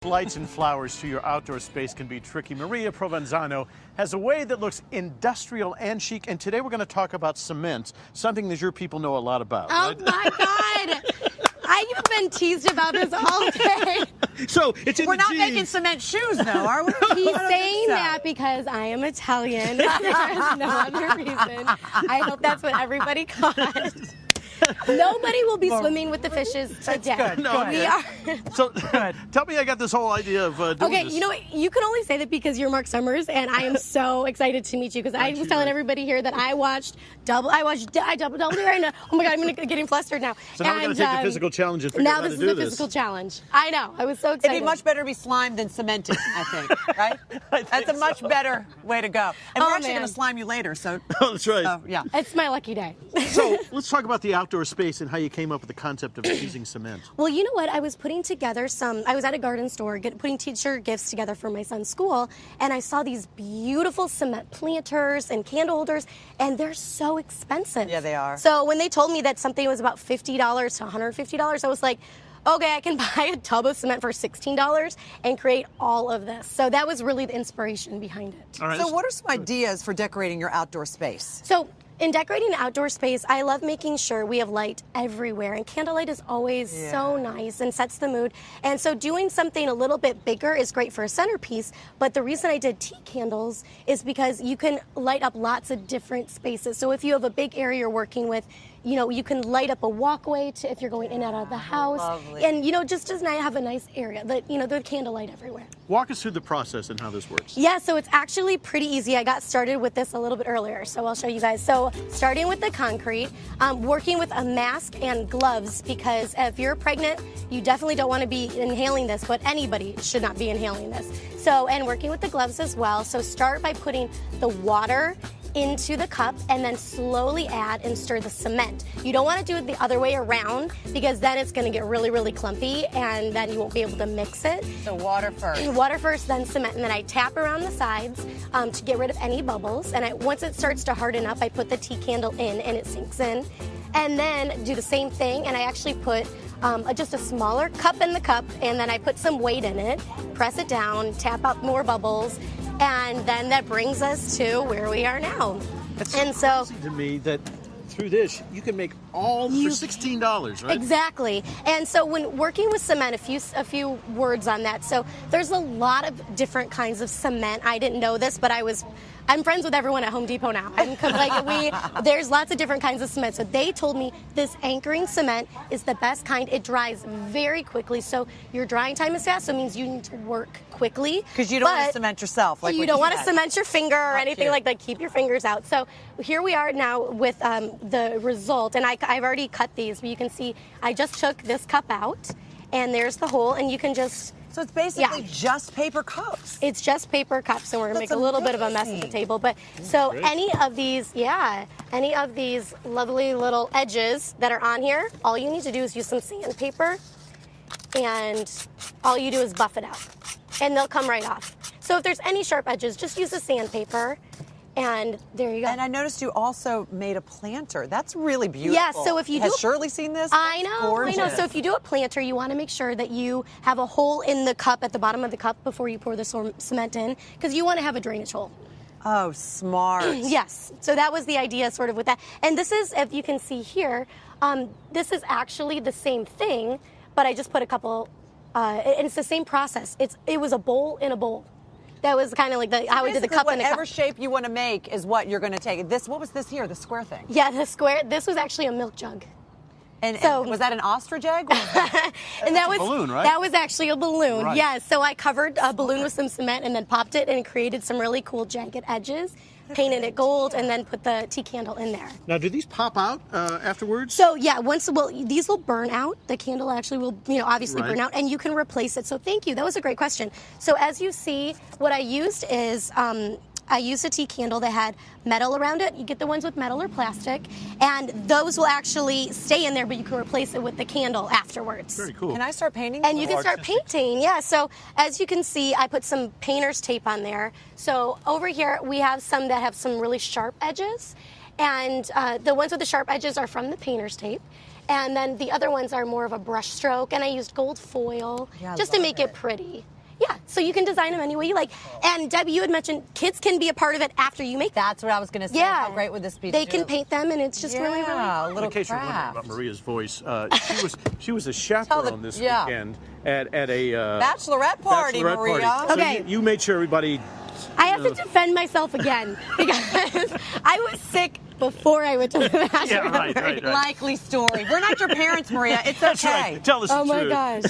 Lights and flowers to your outdoor space can be tricky. Maria Provenzano has a way that looks industrial and chic, and today we're going to talk about cement, something that your people know a lot about. Oh, right? My God. I've been teased about this all day. So it's in We're the not genes. making cement shoes, though, are we? He's saying that because I am Italian. There's no other reason. I hope that's what everybody caught. Nobody will be swimming with the fishes today. That's good. No, we are. So tell me, I got this whole idea of doing Okay, this. you know what? You can only say that because you're Mark Summers, and I am so excited to meet you because I was telling everybody here that I watched double right now. Oh my God, I'm getting flustered now. So now we're going to take the physical challenge and figure out now how to this do is the this. physical challenge. I know. I was so excited. It'd be much better to be slimed than cemented, I think, right? That's a much better way to go. And we're actually going to slime you later, so. Oh, that's right. Yeah. It's my lucky day. So let's talk about the outdoor space and how you came up with the concept of using cement. Well, you know what? I was putting together I was at a garden store putting teacher gifts together for my son's school, and I saw these beautiful cement planters and candle holders, and they're so expensive. Yeah, they are. So when they told me that something was about $50 to $150, I was like, okay, I can buy a tub of cement for $16 and create all of this. So that was really the inspiration behind it. All right. So what are some ideas for decorating your outdoor space? So in decorating an outdoor space, I love making sure we have light everywhere, and candlelight is always so nice and sets the mood. And so doing something a little bit bigger is great for a centerpiece, but the reason I did tea candles is because you can light up lots of different spaces. So if you have a big area you're working with, you know, you can light up a walkway to if you're going in and out of the house. Lovely. And, you know, just have a nice area, that, you know, the candlelight everywhere. Walk us through the process and how this works. Yeah, so it's actually pretty easy. I got started with this a little bit earlier, so I'll show you guys. So starting with the concrete, working with a mask and gloves, because if you're pregnant, you definitely don't want to be inhaling this, but anybody should not be inhaling this. So, and working with the gloves as well. So start by putting the water into the cup and then slowly add and stir the cement. You don't want to do it the other way around because then it's going to get really, really clumpy and then you won't be able to mix it. So water first. Water first, then cement, and then I tap around the sides to get rid of any bubbles. And once it starts to harden up, I put the tea candle in and it sinks in. And then do the same thing, and I actually put just a smaller cup in the cup, and then I put some weight in it, press it down, tap out more bubbles, and then that brings us to where we are now. It's and surprising to me that through this you can make all for $16, right? Exactly. And so when working with cement, a few words on that. So there's a lot of different kinds of cement. I didn't know this, but I'm friends with everyone at Home Depot now. There's lots of different kinds of cement. So they told me this anchoring cement is the best kind. It dries very quickly, so your drying time is fast. So it means you need to work quickly. Because you don't want to cement yourself. You don't want to cement your finger or anything like that. Keep your fingers out. So here we are now with the result, and I've already cut these, but you can see I just took this cup out, and there's the hole, and you can just. So it's basically just paper cups. It's just paper cups, and we're gonna make a little bit of a mess at the table. But so any of these lovely little edges that are on here, all you need to do is use some sandpaper, and all you do is buff it out, and they'll come right off. So if there's any sharp edges, just use the sandpaper. And there you go. And I noticed you also made a planter. That's really beautiful. Yeah, so if you Has Shirley seen this? I know. Gorgeous. So if you do a planter, you want to make sure that you have a hole in the cup at the bottom of the cup before you pour the cement in, because you want to have a drainage hole. Oh, smart. Yes. So that was the idea sort of with that. And this is, if you can see here, this is actually the same thing, but I just put a couple, and it's the same process. It was a bowl in a bowl. That was kind of like how we did the cup in the cup. Whatever shape you want to make is what you're going to take. What was this here, the square thing? Yeah, the square. This was actually a milk jug. And was that an ostrich egg? And that was a balloon, right? That was actually a balloon. Right. Yes. So I covered a balloon with some cement and then popped it and created some really cool jagged edges, painted it gold, and then put the tea candle in there. Now, do these pop out afterwards? So yeah, these will burn out. The candle actually will, obviously burn out, and you can replace it. So thank you. That was a great question. So as you see, what I used is I used a tea candle that had metal around it. You get the ones with metal or plastic, and those will actually stay in there, but you can replace it with the candle afterwards. Very cool. Can I start painting? And you can start painting, yeah. So as you can see, I put some painter's tape on there. So over here, we have some that have some really sharp edges. And the ones with the sharp edges are from the painter's tape. And then the other ones are more of a brush stroke, and I used gold foil just to make it pretty. Yeah, so you can design them any way you like. And Debbie, you had mentioned kids can be a part of it after you make them. That's what I was going to say. Yeah. How great would this be? They can paint them, and it's just really, really a little in case you're wondering about Maria's voice, she was a chaperone this weekend at a bachelorette party, Maria. So okay, you made sure everybody. I have to defend myself again because I was sick before I went to the bachelorette Yeah, right. Likely story. We're not your parents, Maria. It's okay. That's right. Tell us the truth. Oh my gosh.